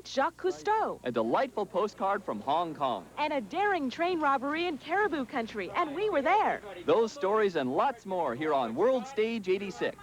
great Jacques Cousteau. A delightful postcard from Hong Kong. And a daring train robbery in Cariboo country, and we were there. Those stories and lots more here on World Stage 86.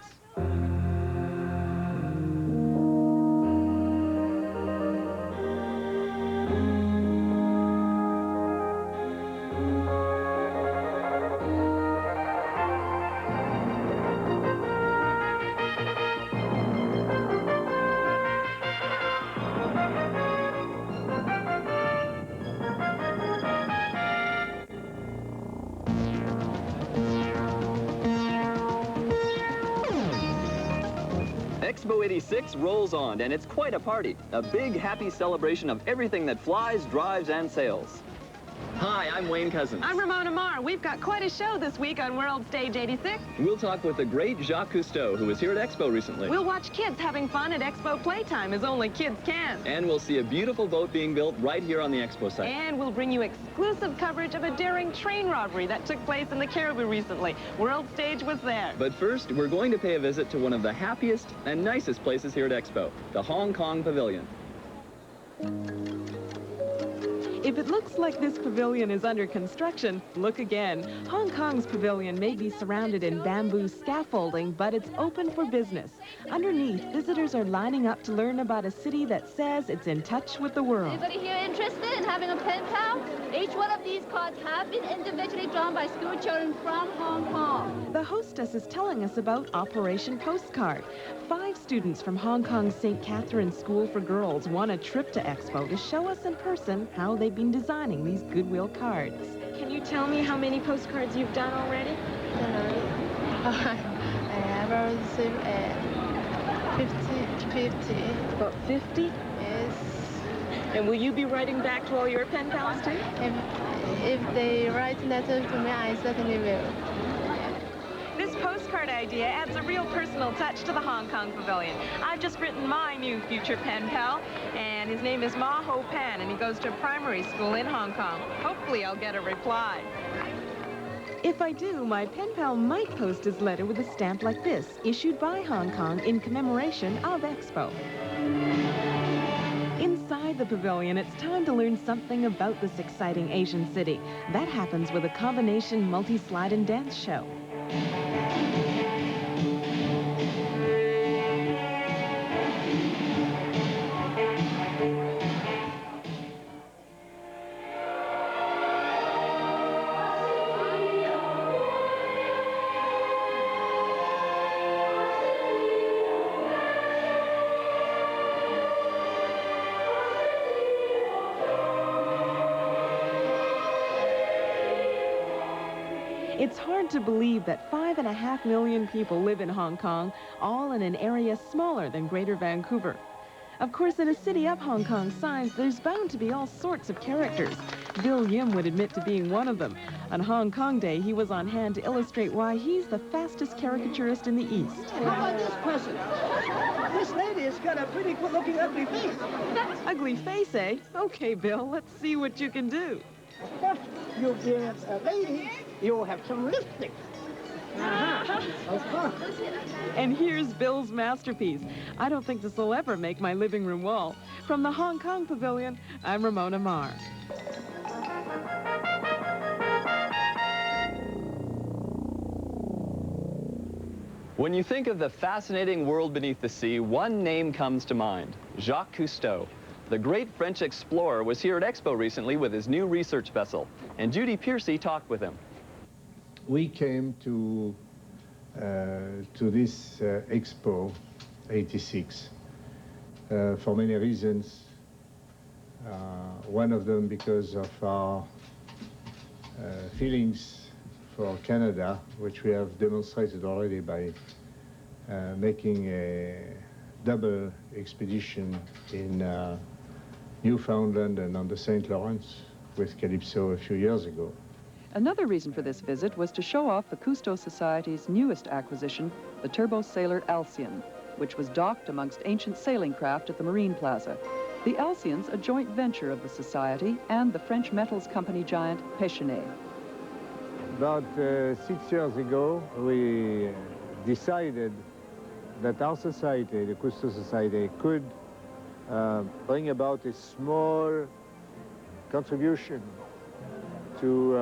Expo 86 rolls on, and it's quite a party. A big, happy celebration of everything that flies, drives, and sails. Hi, I'm Wayne Cousins. I'm Ramona Marr. We've got quite a show this week on World Stage 86. We'll talk with the great Jacques Cousteau, who was here at Expo recently. We'll watch kids having fun at Expo playtime, as only kids can. And we'll see a beautiful boat being built right here on the Expo site. And we'll bring you exclusive coverage of a daring train robbery that took place in the Cariboo recently. World Stage was there. But first, we're going to pay a visit to one of the happiest and nicest places here at Expo, the Hong Kong Pavilion. If it looks like this pavilion is under construction, look again. Hong Kong's pavilion may be surrounded in bamboo scaffolding, but it's open for business. Underneath, visitors are lining up to learn about a city that says it's in touch with the world. Anybody here interested in having a pen pal? Each one of these cards have been individually drawn by school children from Hong Kong. The hostess is telling us about Operation Postcard. 5 students from Hong Kong's St. Catherine's School for Girls won a trip to Expo to show us in person how they've been designing these Goodwill cards. Can you tell me how many postcards you've done already? I have received 50. About 50? Yes. And will you be writing back to all your pen pals too? If they write letters to me, I certainly will. This postcard idea adds a real personal touch to the Hong Kong Pavilion. I've just written my new future pen pal, and his name is Ma Ho Pan, and he goes to primary school in Hong Kong. Hopefully I'll get a reply. If I do, my pen pal might post his letter with a stamp like this, issued by Hong Kong in commemoration of Expo. Inside the pavilion, it's time to learn something about this exciting Asian city. That happens with a combination multi-slide and dance show. It's hard to believe that 5.5 million people live in Hong Kong, all in an area smaller than Greater Vancouver. Of course, in a city of Hong Kong's size, there's bound to be all sorts of characters. Bill Yim would admit to being one of them. On Hong Kong Day, he was on hand to illustrate why he's the fastest caricaturist in the East. How about this person? This lady has got a pretty good-looking ugly face. Ugly face, eh? Okay, Bill, let's see what you can do. But you'll be a lady, you'll have some lipstick. Of course. And here's Bill's masterpiece. I don't think this will ever make my living room wall. From the Hong Kong Pavilion, I'm Ramona Marr. When you think of the fascinating world beneath the sea, one name comes to mind: Jacques Cousteau. The great French explorer was here at Expo recently with his new research vessel, and Judy Piercy talked with him. We came to this Expo 86 for many reasons. One of them because of our feelings for Canada, which we have demonstrated already by making a double expedition in Newfoundland and on the St. Lawrence with Calypso a few years ago. Another reason for this visit was to show off the Cousteau Society's newest acquisition, the turbo sailor Alcyon, which was docked amongst ancient sailing craft at the Marine Plaza. The Alcyon's a joint venture of the Society and the French metals company giant Péchenet. About 6 years ago, we decided that our society, the Cousteau Society, could bring about a small contribution to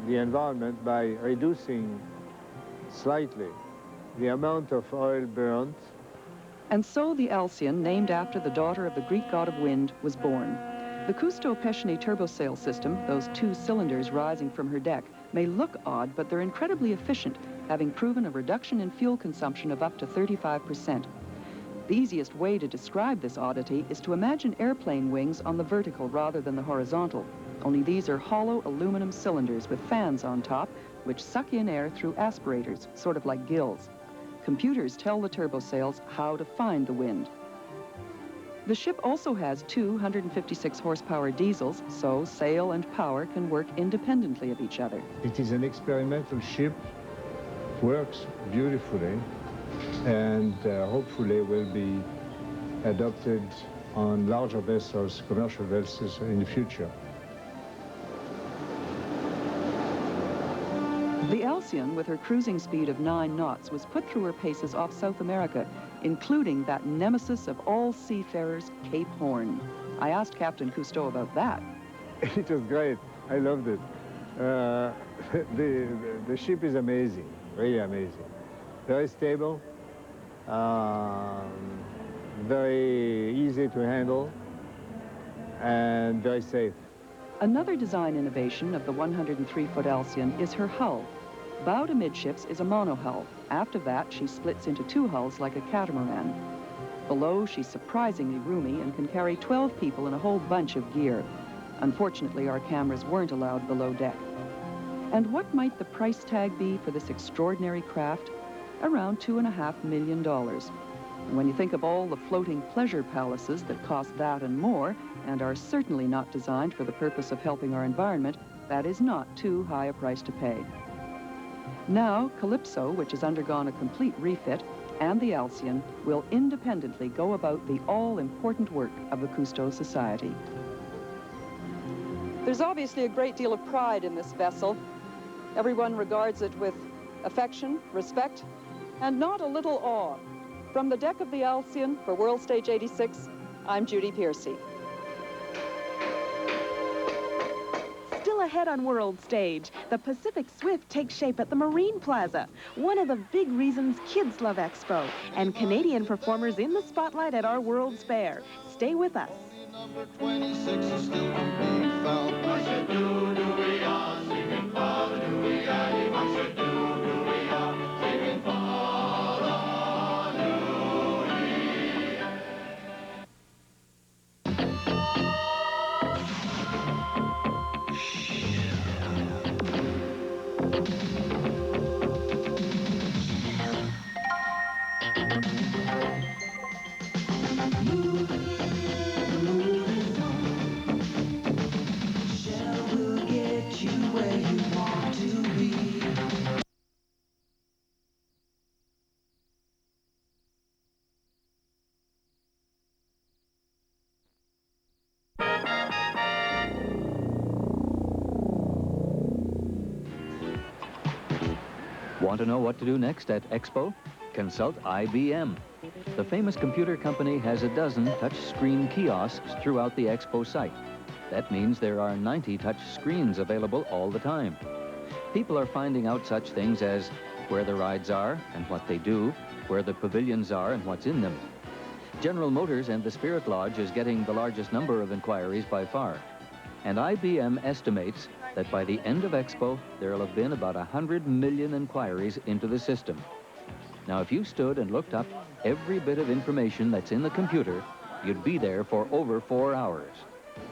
the environment by reducing slightly the amount of oil burnt. And so the Alcyon, named after the daughter of the Greek god of wind, was born. The Cousteau-Pecheny turbosail system, those 2 cylinders rising from her deck, may look odd, but they're incredibly efficient, having proven a reduction in fuel consumption of up to 35%. The easiest way to describe this oddity is to imagine airplane wings on the vertical rather than the horizontal. Only these are hollow aluminum cylinders with fans on top, which suck in air through aspirators, sort of like gills. Computers tell the turbosails how to find the wind. The ship also has 2 156 horsepower diesels, so sail and power can work independently of each other. It is an experimental ship, works beautifully, and hopefully will be adopted on larger vessels, commercial vessels in the future. The Alcyon, with her cruising speed of 9 knots, was put through her paces off South America, including that nemesis of all seafarers, Cape Horn. I asked Captain Cousteau about that. It was great. I loved it. The ship is amazing, really amazing. Very stable, very easy to handle, and very safe. Another design innovation of the 103-foot Alcyon is her hull. Bow to midships is a monohull. After that, she splits into 2 hulls like a catamaran. Below, she's surprisingly roomy and can carry 12 people and a whole bunch of gear. Unfortunately, our cameras weren't allowed below deck. And what might the price tag be for this extraordinary craft? Around $2.5 million. And when you think of all the floating pleasure palaces that cost that and more, and are certainly not designed for the purpose of helping our environment, that is not too high a price to pay. Now, Calypso, which has undergone a complete refit, and the Alcyon will independently go about the all-important work of the Cousteau Society. There's obviously a great deal of pride in this vessel. Everyone regards it with affection, respect, and not a little awe. From the deck of the Alcyon for World Stage 86, I'm Judy Piercy. Still ahead on World Stage, the Pacific Swift takes shape at the Marine Plaza, one of the big reasons kids love Expo, and Canadian performers in the spotlight at our World's Fair. Stay with us. Number 26 is still being found. What should do we are singing Father, do we are? What should do we are singing Father, do we? Want to know what to do next at Expo? Consult IBM. The famous computer company has a dozen touch-screen kiosks throughout the Expo site. That means there are 90 touch screens available all the time. People are finding out such things as where the rides are and what they do, where the pavilions are and what's in them. General Motors and the Spirit Lodge is getting the largest number of inquiries by far. And IBM estimates that by the end of Expo, there will have been about 100 million inquiries into the system. Now, if you stood and looked up every bit of information that's in the computer, you'd be there for over 4 hours.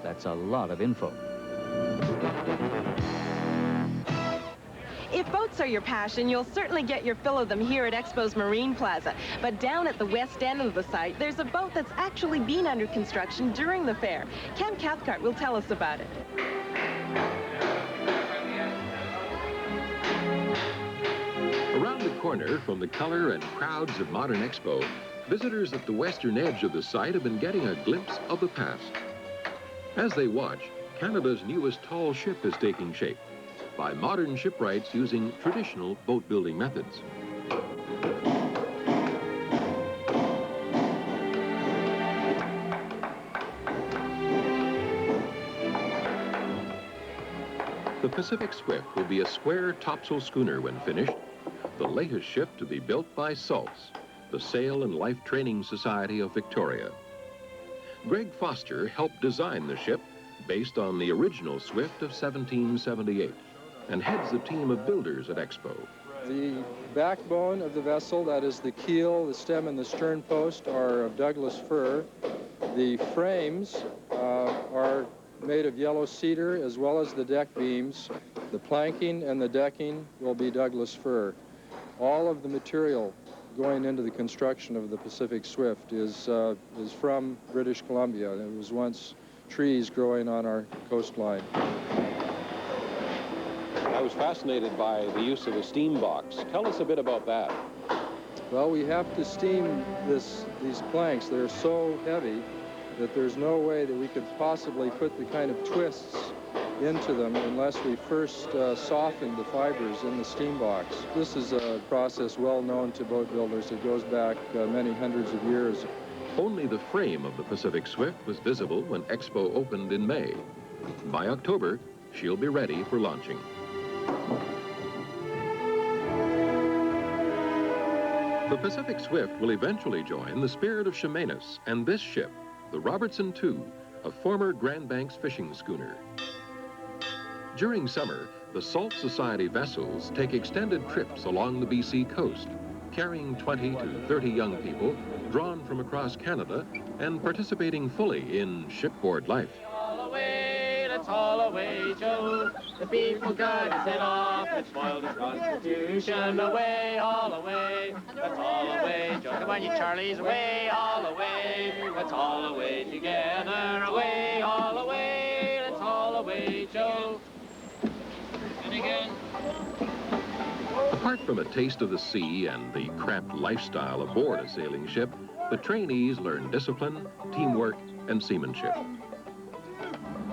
That's a lot of info. If boats are your passion, you'll certainly get your fill of them here at Expo's Marine Plaza. But down at the west end of the site, there's a boat that's actually been under construction during the fair. Ken Cathcart will tell us about it. Around the corner from the color and crowds of modern Expo, visitors at the western edge of the site have been getting a glimpse of the past. As they watch, Canada's newest tall ship is taking shape by modern shipwrights using traditional boat-building methods. The Pacific Swift will be a square topsail schooner when finished, the latest ship to be built by SALTS, the Sail and Life Training Society of Victoria. Greg Foster helped design the ship based on the original Swift of 1778 and heads the team of builders at Expo. The backbone of the vessel, that is the keel, the stem, and the stern post, are of Douglas fir. The frames are made of yellow cedar, as well as the deck beams. The planking and the decking will be Douglas fir. All of the material going into the construction of the Pacific Swift is from British Columbia. It was once trees growing on our coastline. I was fascinated by the use of a steam box. Tell us a bit about that. Well, we have to steam these planks. They're so heavy that there's no way that we could possibly put the kind of twists into them unless we first softened the fibers in the steam box. This is a process well known to boat builders. It goes back many hundreds of years. Only the frame of the Pacific Swift was visible when Expo opened in May. By October, she'll be ready for launching. The Pacific Swift will eventually join the Spirit of Chemainus and this ship, the Robertson II, a former Grand Banks fishing schooner. During summer, the Salt Society vessels take extended trips along the BC coast, carrying 20 to 30 young people drawn from across Canada and participating fully in shipboard life. Let's haul away, Joe. The people gotta set off and spoil this Constitution. Away, all away. Let's haul away, Joe. Come on, you Charlies. Away, all away. Let's haul away together. Away, all away. Let's haul away, Joe. And again. Apart from a taste of the sea and the cramped lifestyle aboard a sailing ship, the trainees learn discipline, teamwork, and seamanship.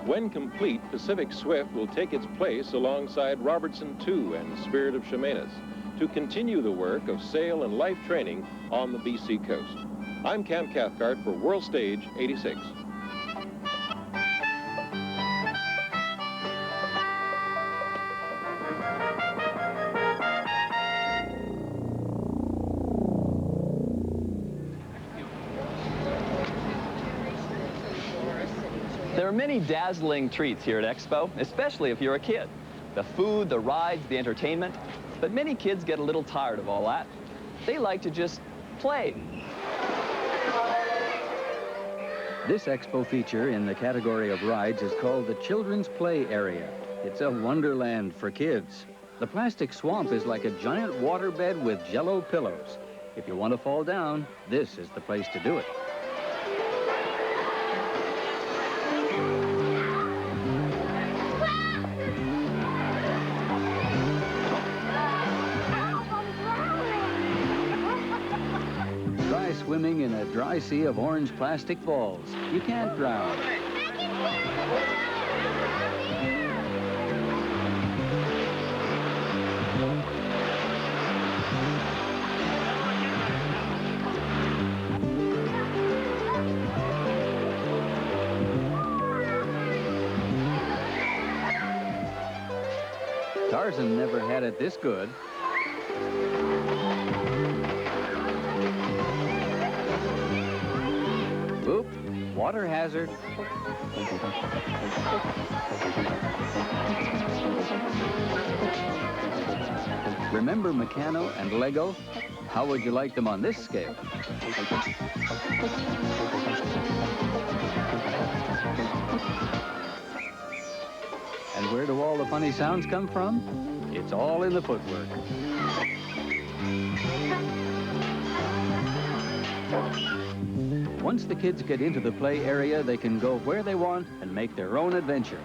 When complete, Pacific Swift will take its place alongside Robertson II and Spirit of Chemainus to continue the work of sail and life training on the BC coast. I'm Cam Cathcart for World Stage 86. There are many dazzling treats here at Expo, especially if you're a kid. The food, the rides, the entertainment. But many kids get a little tired of all that. They like to just play. This Expo feature in the category of rides is called the Children's Play Area. It's a wonderland for kids. The plastic swamp is like a giant waterbed with jello pillows. If you want to fall down, this is the place to do it. Swimming in a dry sea of orange plastic balls. You can't drown. Tarzan never had it this good. Oop, water hazard. Remember Meccano and Lego? How would you like them on this scale? And where do all the funny sounds come from? It's all in the footwork. Once the kids get into the play area, they can go where they want and make their own adventure.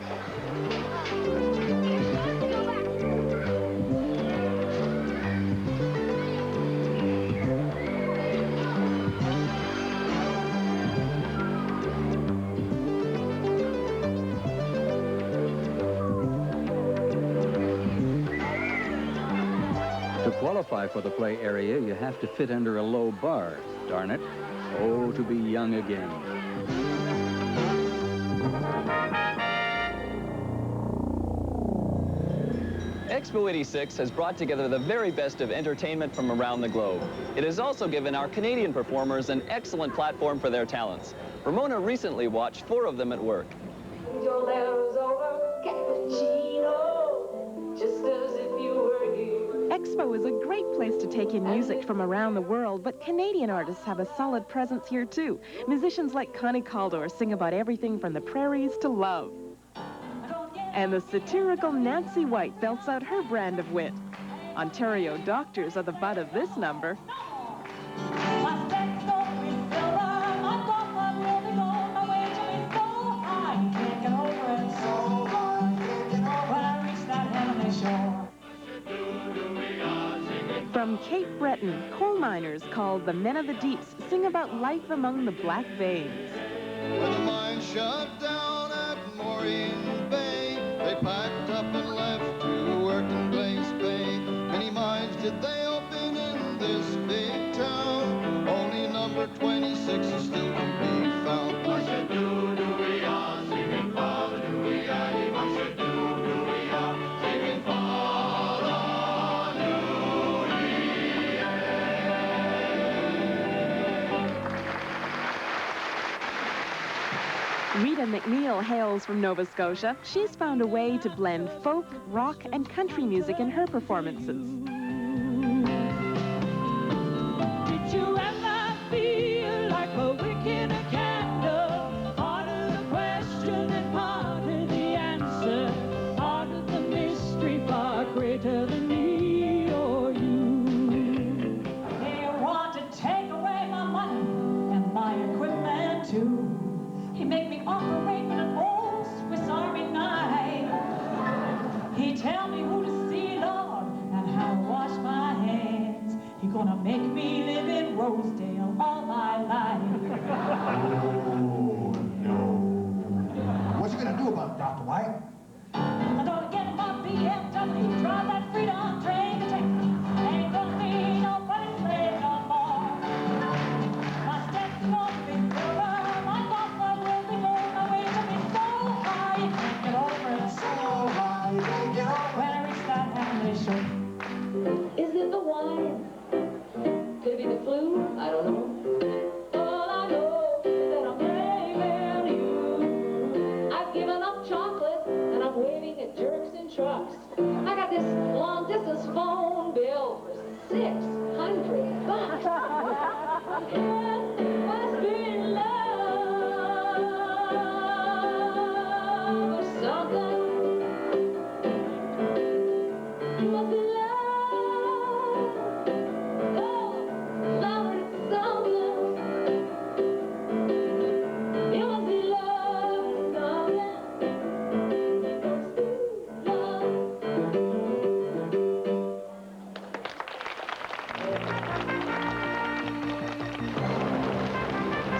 To qualify for the play area, you have to fit under a low bar. Darn it. Oh, to be young again. Expo 86 has brought together the very best of entertainment from around the globe. It has also given our Canadian performers an excellent platform for their talents. Ramona recently watched 4 of them at work. Your letters over cappuccino, just as if you were here. Expo is a great place to take in music from around the world, but Canadian artists have a solid presence here too. Musicians like Connie Caldor sing about everything from the prairies to love. And the satirical Nancy White belts out her brand of wit. Ontario doctors are the butt of this number. From Cape Breton, coal miners called the Men of the Deeps sing about life among the black veins. When the mine shut down at Maureen Bay, they packed up and left to work in Glace Bay. Many mines did they open in this big town, only number 26 is still to be found. Mush-a-doo-doo-wee-ah, singing fa-la-doo-wee-ah, mush-a-doo-doo-wee-ah, singing Rita McNeil hails from Nova Scotia. She's found a way to blend folk, rock, and country music in her performances. Did you ever feel like a wick in a candle? Part of the question and part of the answer. Part of the mystery far greater than me or you. They want to take away my money and my equipment too. He make me operate with an old Swiss Army knife. He tell me who to see, Lord, and how to wash my hands. He gonna make me live in Rosedale all my life. Oh, no. What you gonna do about it, Dr. White? I'm gonna get in my BMW, drive that Freedom train to Texas. Ain't gonna be nobody's slave no more. My steps gonna be firm. I thought my will be more. My way to be so high, you can't get over it. So high, you can't get over it. When I reach that heavenly shore. Is it the wine? Could it be the flu? I don't know. All I know is that I'm blaming you. I've given up chocolate and I'm waving at jerks and trucks. I got this long distance phone bill for $600. Must be in love or something. You must be love.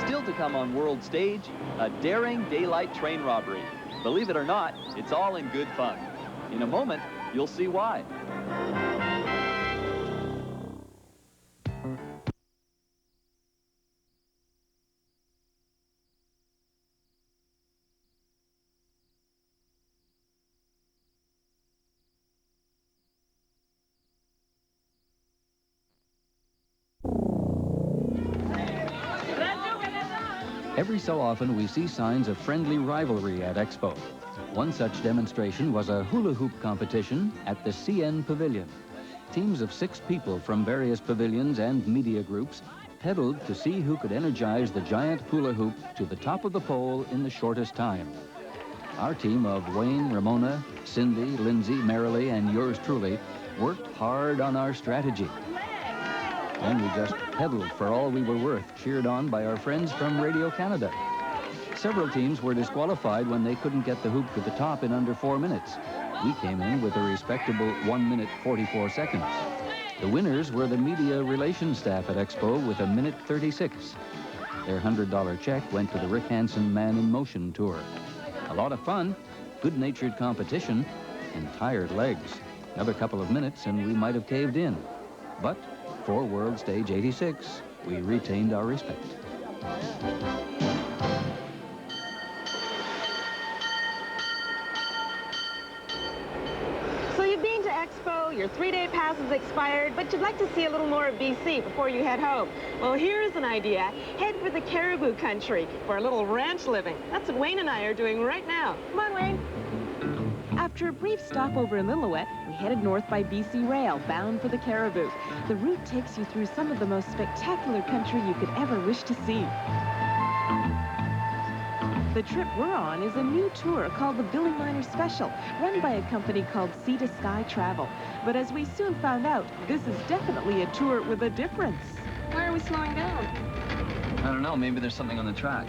Still to come on World Stage, a daring daylight train robbery. Believe it or not, it's all in good fun. In a moment, you'll see why. Every so often, we see signs of friendly rivalry at Expo. One such demonstration was a hula hoop competition at the CN Pavilion. Teams of 6 people from various pavilions and media groups pedaled to see who could energize the giant hula hoop to the top of the pole in the shortest time. Our team of Wayne, Ramona, Cindy, Lindsay, Marilee, and yours truly worked hard on our strategy. And we just pedaled for all we were worth, cheered on by our friends from Radio Canada. Several teams were disqualified when they couldn't get the hoop to the top in under 4 minutes. We came in with a respectable 1 minute 44 seconds. The winners were the media relations staff at Expo with 1:36. Their $100 check went to the Rick Hansen Man in Motion tour. A lot of fun, good-natured competition, and tired legs. Another couple of minutes and we might have caved in. But for World Stage 86, we retained our respect. So you've been to Expo your 3-day pass is expired, but you'd like to see a little more of BC before you head home. Well, here's an idea. Head for the Cariboo country for a little ranch living. That's what Wayne and I are doing right now. Come on, Wayne. After a brief stopover in Lillooet, we headed north by BC Rail, bound for the Cariboo. The route takes you through some of the most spectacular country you could ever wish to see. The trip we're on is a new tour called the Billy Miner Special, run by a company called Sea to Sky Travel. But as we soon found out, this is definitely a tour with a difference. Why are we slowing down? I don't know, maybe there's something on the track.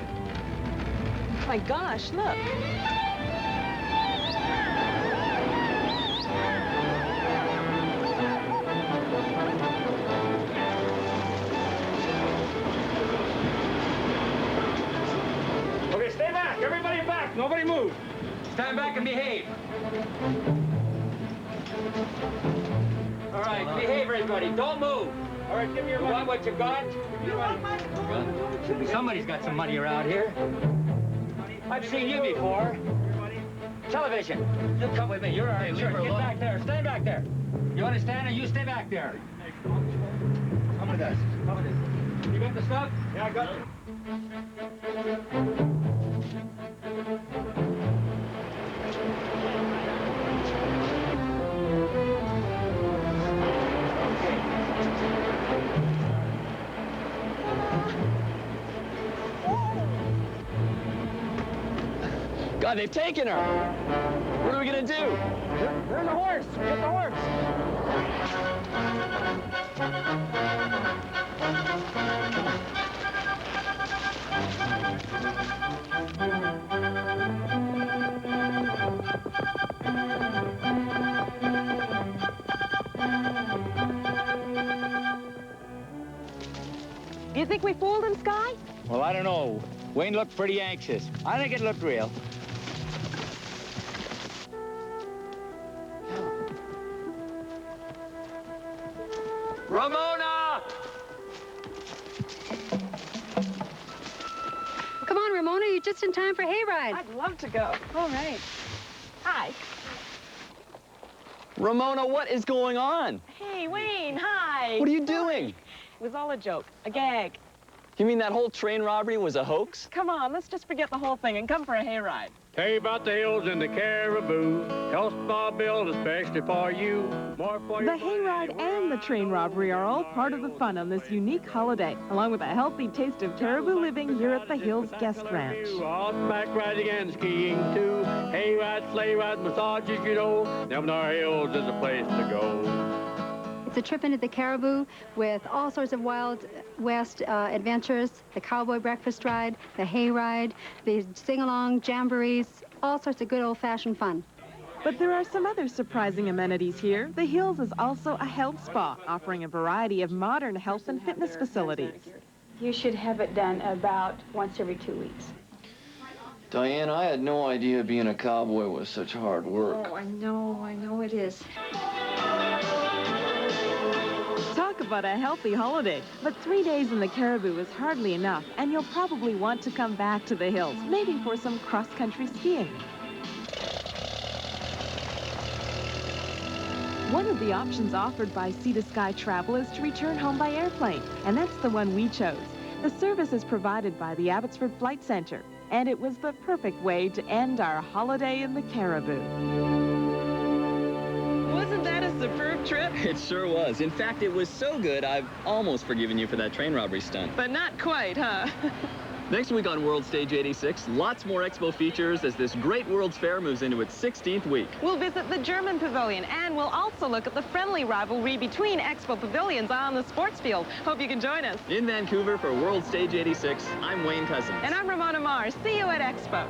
My gosh, look. Okay, stay back. Everybody back. Nobody move. Stand back and behave. All right, behave, everybody. Don't move. All right, give me your money. You want what you got? Give me your money. Somebody's got some money around here. I've seen you before. Television. You come with me. You're all right. Sure. Get back there. Stand back there. You understand? And you stay back there. Come with us. Come with us. You got the stuff? Yeah, I got it. God, they've taken her. What are we gonna do? There's a horse. Get the horse. Do you think we fooled him, Sky? Well, I don't know. Wayne looked pretty anxious. I think it looked real. Ramona! Come on, Ramona, you're just in time for hayride. I'd love to go. All right. Hi. Ramona, what is going on? Hey, Wayne, hi. What are you doing? It was all a joke, a gag. You mean that whole train robbery was a hoax? Come on, let's just forget the whole thing and come for a hayride. Tell you about the hills and the Cariboo. Health spa built especially for you. More for The hayride and the train robbery are all part of the fun on this unique holiday, along with a healthy taste of Cariboo living here at the Hills Guest Ranch. Horseback riding and skiing too. Hayride, sleigh ride, massages, you know. Them there hills is a place to go. It's a trip into the Cariboo with all sorts of Wild West adventures, the cowboy breakfast ride, the hayride, the sing-along, jamborees, all sorts of good old-fashioned fun. But there are some other surprising amenities here. The Hills is also a health spa, offering a variety of modern health and fitness facilities. You should have it done about once every 2 weeks. Diane, I had no idea being a cowboy was such hard work. Oh, I know it is. Talk about a healthy holiday. But 3 days in the Cariboo is hardly enough, and you'll probably want to come back to the hills, maybe for some cross-country skiing. One of the options offered by Sea to Sky Travel is to return home by airplane, and that's the one we chose. The service is provided by the Abbotsford Flight Center, and it was the perfect way to end our holiday in the Cariboo. Wasn't that a superb trip? It sure was. In fact, it was so good, I've almost forgiven you for that train robbery stunt. But not quite, huh? Next week on World Stage 86, lots more Expo features as this great World's Fair moves into its 16th week. We'll visit the German pavilion, and we'll also look at the friendly rivalry between Expo pavilions on the sports field. Hope you can join us. In Vancouver for World Stage 86, I'm Wayne Cousins. And I'm Ramona Mars. See you at Expo.